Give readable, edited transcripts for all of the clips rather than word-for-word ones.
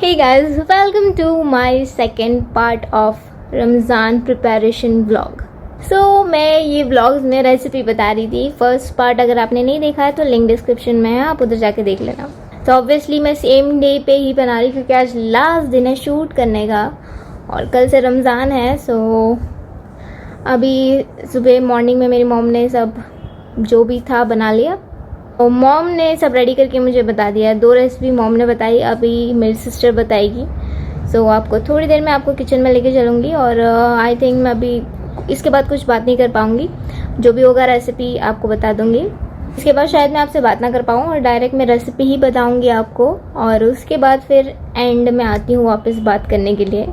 Hey guys, welcome to my second part of Ramazan preparation vlog. मैं ये vlogs में recipe बता रही थी. फर्स्ट पार्ट अगर आपने नहीं देखा है तो लिंक डिस्क्रिप्शन में है, आप उधर जाके देख लेना. तो ऑब्वियसली मैं सेम डे पे ही बना रही क्योंकि आज लास्ट दिन है शूट करने का और कल से रमज़ान है. अभी सुबह मॉर्निंग में मेरी मॉम ने सब जो भी था बना लिया और मॉम ने सब रेडी करके मुझे बता दिया. 2 रेसिपी मॉम ने बताई, अभी मेरी सिस्टर बताएगी. आपको थोड़ी देर में आपको किचन में लेके चलूँगी और आई थिंक मैं अभी इसके बाद कुछ बात नहीं कर पाऊँगी. जो भी होगा रेसिपी आपको बता दूँगी. इसके बाद शायद मैं आपसे बात ना कर पाऊँ और डायरेक्ट मैं रेसिपी ही बताऊँगी आपको और उसके बाद फिर एंड में आती हूँ वापस बात करने के लिए.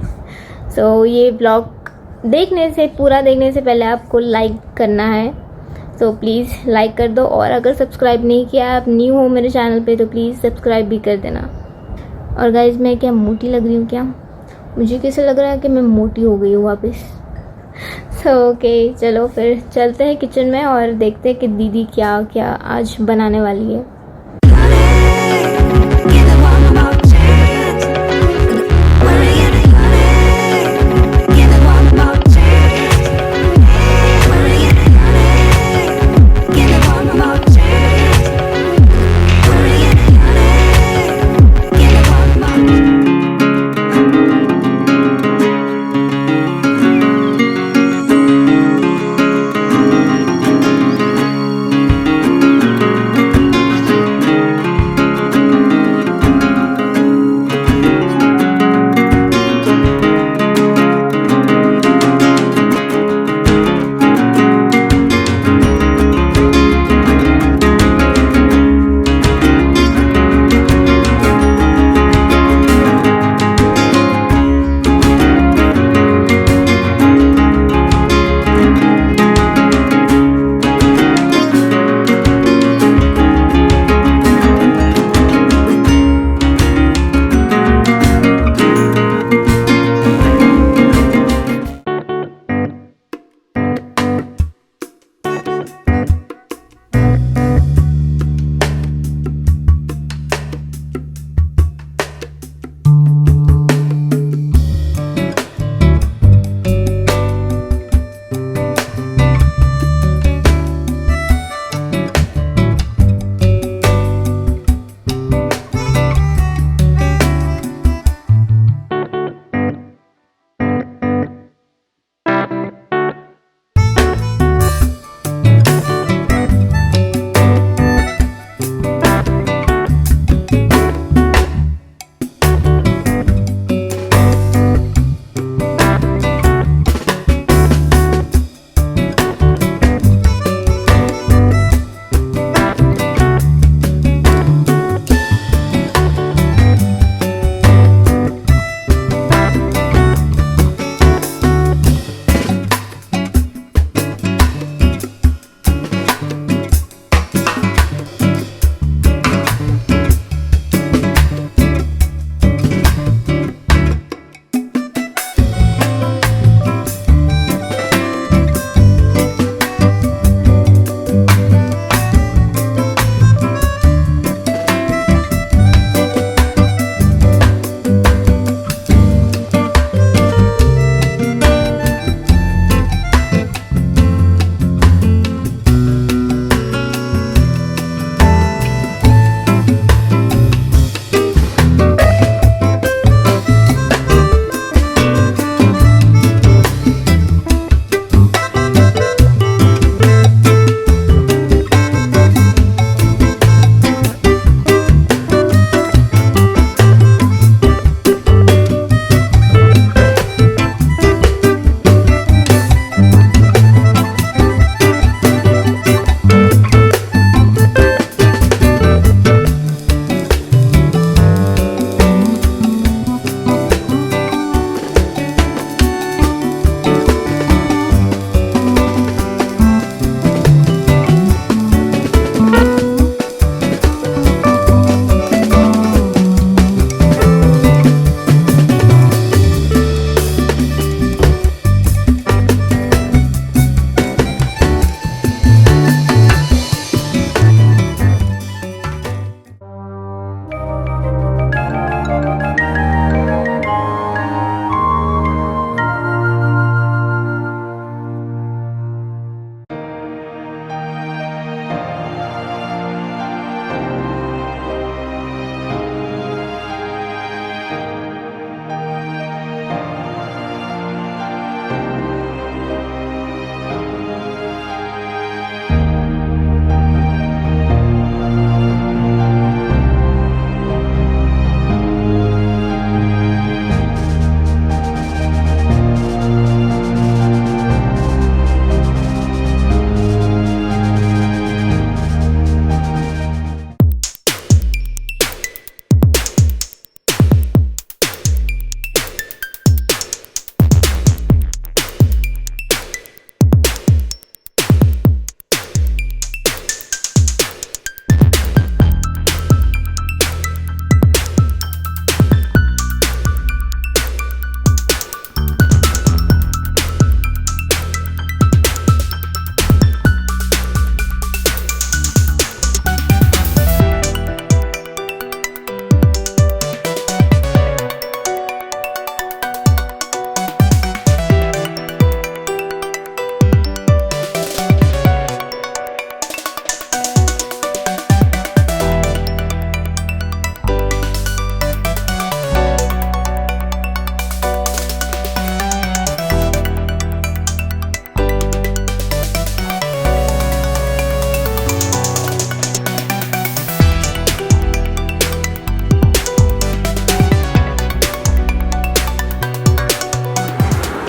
ये ब्लॉग पूरा देखने से पहले आपको लाइक करना है. प्लीज़ लाइक कर दो और अगर सब्सक्राइब नहीं किया, आप न्यू हो मेरे चैनल पे तो प्लीज़ सब्सक्राइब भी कर देना. और गाइज मैं क्या मोटी लग रही हूँ क्या? मुझे कैसे लग रहा है कि मैं मोटी हो गई हूँ वापस. ओके चलो फिर चलते हैं किचन में और देखते हैं कि दीदी क्या क्या आज बनाने वाली है.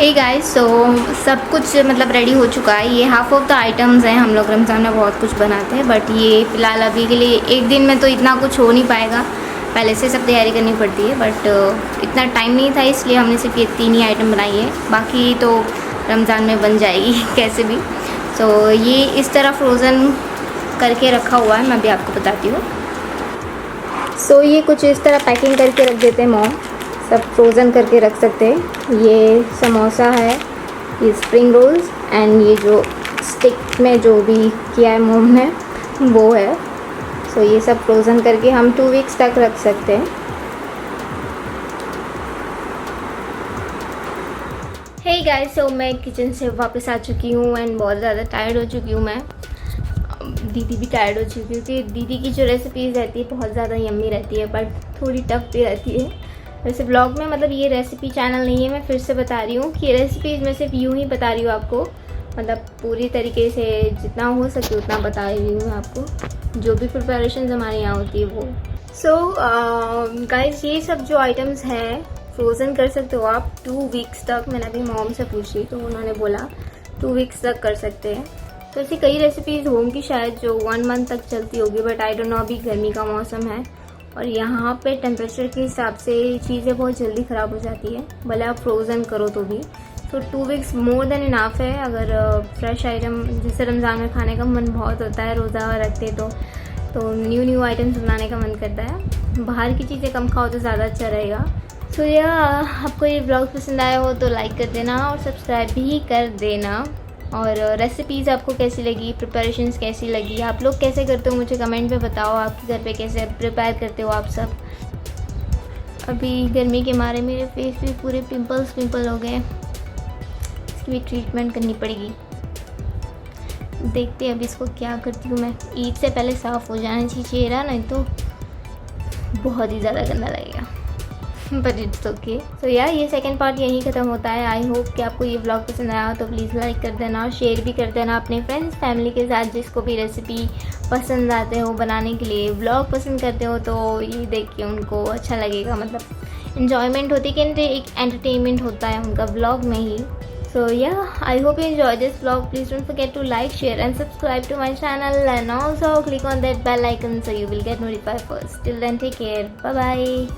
हे गाइस, सो सब कुछ मतलब रेडी हो चुका है। ये हाफ ऑफ द आइटम्स हैं। हम लोग रमज़ान में बहुत कुछ बनाते हैं, बट ये फ़िलहाल अभी के लिए एक दिन में तो इतना कुछ हो नहीं पाएगा, पहले से सब तैयारी करनी पड़ती है। बट इतना टाइम नहीं था, इसलिए हमने सिर्फ ये 3 ही आइटम बनाई है, बाकी तो रमज़ान में बन जाएगी कैसे भी। सो ये इस तरह फ्रोज़न करके रखा हुआ है, मैं भी आपको बताती हूँ। सो ये कुछ इस तरह पैकिंग करके रख देते हैं मॉम, सब फ्रोज़न करके रख सकते हैं। ये समोसा है, ये स्प्रिंग रोल्स, एंड ये जो स्टिक में जो भी किया है मॉम ने वो है। सो ये सब फ्रोज़न करके हम 2 वीक्स तक रख सकते हैं। हे गाइस, सो मैं किचन से वापस आ चुकी हूँ एंड बहुत ज़्यादा टायर्ड हो चुकी हूँ मैं। दीदी भी टायर्ड हो चुकी है कि दीदी की जो रेसिपीज़ रहती है बहुत ज़्यादा यम्मी रहती है, बट थोड़ी टफ भी रहती है। वैसे ब्लॉग में मतलब ये रेसिपी चैनल नहीं है, मैं फिर से बता रही हूँ कि रेसिपीज़ मैं सिर्फ यूँ ही बता रही हूँ आपको, मतलब पूरी तरीके से जितना हो सके उतना बता रही हूँ आपको, जो भी प्रिपरेशन हमारे यहाँ होती है वो। सो गाइस, ये सब जो आइटम्स हैं फ्रोज़न कर सकते हो आप 2 वीक्स तक। मैंने अभी मॉम से पूछी तो उन्होंने बोला 2 वीक्स तक कर सकते हैं। तो ऐसी कई रेसिपीज़ होंगी शायद जो 1 मंथ तक चलती होगी, बट आई डोंट नो, अभी गर्मी का मौसम है और यहाँ पे टेम्परेचर के हिसाब से चीज़ें बहुत जल्दी ख़राब हो जाती है, भले आप फ्रोज़न करो तो भी। तो 2 वीक्स मोर देन इनाफ है। अगर फ्रेश आइटम, जैसे रमज़ान में खाने का मन बहुत होता है, रोज़ा रखते तो न्यू आइटम्स बनाने का मन करता है। बाहर की चीज़ें कम खाओ तो ज़्यादा अच्छा रहेगा। सो आपको ये ब्लॉग पसंद आया हो तो लाइक कर देना और सब्सक्राइब भी कर देना। और रेसिपीज़ आपको कैसी लगी, प्रिपरेशंस कैसी लगी, आप लोग कैसे करते हो मुझे कमेंट में बताओ। आपके घर पे कैसे प्रिपेयर करते हो आप सब। अभी गर्मी के मारे मेरे फेस पे पूरे पिंपल हो गए, इसकी भी ट्रीटमेंट करनी पड़ेगी। देखते हैं अभी इसको क्या करती हूँ मैं। ईद से पहले साफ़ हो जाना चाहिए चेहरा, नहीं तो बहुत ही ज़्यादा गंदा लगेगा, बट इट्स ओके। सो ये सेकंड पार्ट यहीं ख़त्म होता है। आई होप कि आपको ये व्लॉग पसंद आया हो तो प्लीज़ लाइक कर देना और शेयर भी कर देना अपने फ्रेंड्स फैमिली के साथ, जिसको भी रेसिपी पसंद आते हो बनाने के लिए, व्लॉग पसंद करते हो तो ये देख के उनको अच्छा लगेगा, मतलब इन्जॉयमेंट होती है कि एक एंटरटेनमेंट होता है उनका व्लॉग में ही। So I hope you enjoyed this vlog. Please don't forget to like, share and subscribe to my channel, and also click on that bell icon so you will get notified first. Till then, take care. Bye bye.